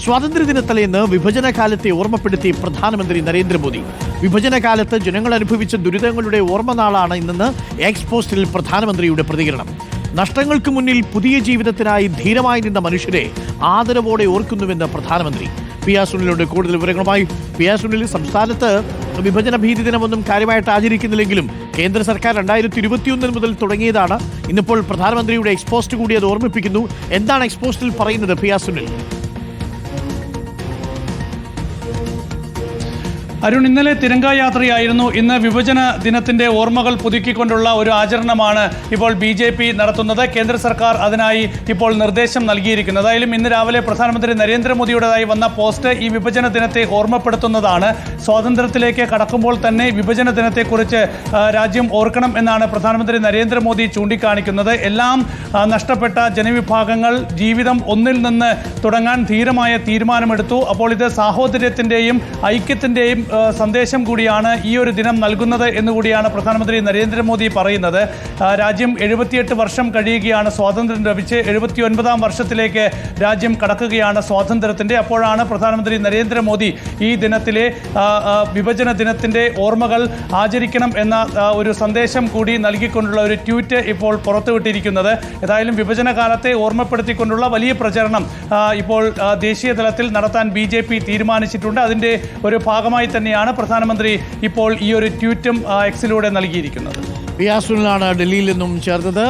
സ്വാതന്ത്ര്യദിനത്തലേന്ന് വിഭജനകാലത്തെ ഓർമ്മപ്പെടുത്തി പ്രധാനമന്ത്രി നരേന്ദ്രമോദി. വിഭജനകാലത്ത് ജനങ്ങൾ അനുഭവിച്ച ദുരിതങ്ങളുടെ ഓർമ്മനാളാണ് ഇന്നെന്ന് എക്സ് പോസ്റ്റിൽ പ്രധാനമന്ത്രിയുടെ പ്രതികരണം. നഷ്ടങ്ങൾക്ക് മുന്നിൽ പുതിയ ജീവിതത്തിനായി ധീരമായി നിന്ന മനുഷ്യരെ ആദരവോടെ ഓർക്കുന്നുവെന്ന് പ്രധാനമന്ത്രി. പി ആർ സുനിലുണ്ട് കൂടുതൽ വിവരങ്ങളുമായി. പി ആർ സുനിൽ, സംസ്ഥാനത്ത് വിഭജന ഭീതി ദിനമൊന്നും കാര്യമായിട്ട് ആചരിക്കുന്നില്ലെങ്കിലും കേന്ദ്ര സർക്കാർ 2021 മുതൽ തുടങ്ങിയതാണ്. ഇന്നിപ്പോൾ പ്രധാനമന്ത്രിയുടെ എക്സ്പോസ്റ്റ് കൂടി അത് ഓർമ്മിപ്പിക്കുന്നു. എന്താണ് എക്സ്പോസ്റ്റിൽ പറയുന്നത് പി ആർ സുനിൽ? അരുൺ, ഇന്നലെ തിരംഗയാത്രയായിരുന്നു. ഇന്ന് വിഭജന ദിനത്തിന്റെ ഓർമ്മകൾ പുതുക്കിക്കൊണ്ടുള്ള ഒരു ആചരണമാണ് ഇപ്പോൾ BJP നടത്തുന്നത്. കേന്ദ്ര സർക്കാർ അതിനായി ഇപ്പോൾ നിർദ്ദേശം നൽകിയിരിക്കുന്നത്. ഏതായാലും ഇന്ന് രാവിലെ പ്രധാനമന്ത്രി നരേന്ദ്രമോദിയുടേതായി വന്ന പോസ്റ്റ് ഈ വിഭജന ദിനത്തെ ഓർമ്മപ്പെടുത്തുന്നതാണ്. സ്വാതന്ത്ര്യത്തിലേക്ക് കടക്കുമ്പോൾ തന്നെ വിഭജന ദിനത്തെക്കുറിച്ച് രാജ്യം ഓർക്കണം എന്നാണ് പ്രധാനമന്ത്രി നരേന്ദ്രമോദി ചൂണ്ടിക്കാണിക്കുന്നത്. എല്ലാം നഷ്ടപ്പെട്ട ജനവിഭാഗങ്ങൾ ജീവിതം ഒന്നിൽ നിന്ന് തുടങ്ങാൻ ധീരമായ തീരുമാനമെടുത്തു. അപ്പോൾ ഇത് സാഹോദര്യത്തിന്റെയും ഐക്യത്തിന്റെയും സന്ദേശം കൂടിയാണ് ഈ ഒരു ദിനം നൽകുന്നത് എന്നുകൂടിയാണ് പ്രധാനമന്ത്രി നരേന്ദ്രമോദി പറയുന്നത്. രാജ്യം 78 വർഷം കഴിയുകയാണ് സ്വാതന്ത്ര്യം ലഭിച്ച്. 79ാം വർഷത്തിലേക്ക് രാജ്യം കടക്കുകയാണ് സ്വാതന്ത്ര്യത്തിൻ്റെ. അപ്പോഴാണ് പ്രധാനമന്ത്രി നരേന്ദ്രമോദി ഈ ദിനത്തിലെ വിഭജന ദിനത്തിൻ്റെ ഓർമ്മകൾ ആചരിക്കണം എന്ന ഒരു സന്ദേശം കൂടി നൽകിക്കൊണ്ടുള്ള ഒരു ട്വീറ്റ് ഇപ്പോൾ പുറത്തുവിട്ടിരിക്കുന്നത്. ഏതായാലും വിഭജന കാലത്തെ ഓർമ്മപ്പെടുത്തിക്കൊണ്ടുള്ള വലിയ പ്രചരണം ഇപ്പോൾ ദേശീയ തലത്തിൽ നടത്താൻ BJP തീരുമാനിച്ചിട്ടുണ്ട്. അതിൻ്റെ ഒരു ഭാഗമായി തന്നെയാണ് പ്രധാനമന്ത്രി ഇപ്പോൾ ഈ ഒരു ട്വീറ്റും എക്സിലൂടെ നൽകിയിരിക്കുന്നത്. പി ആർ സുനിലാണ് ഡൽഹിയിൽ നിന്നും ചേർന്നത്.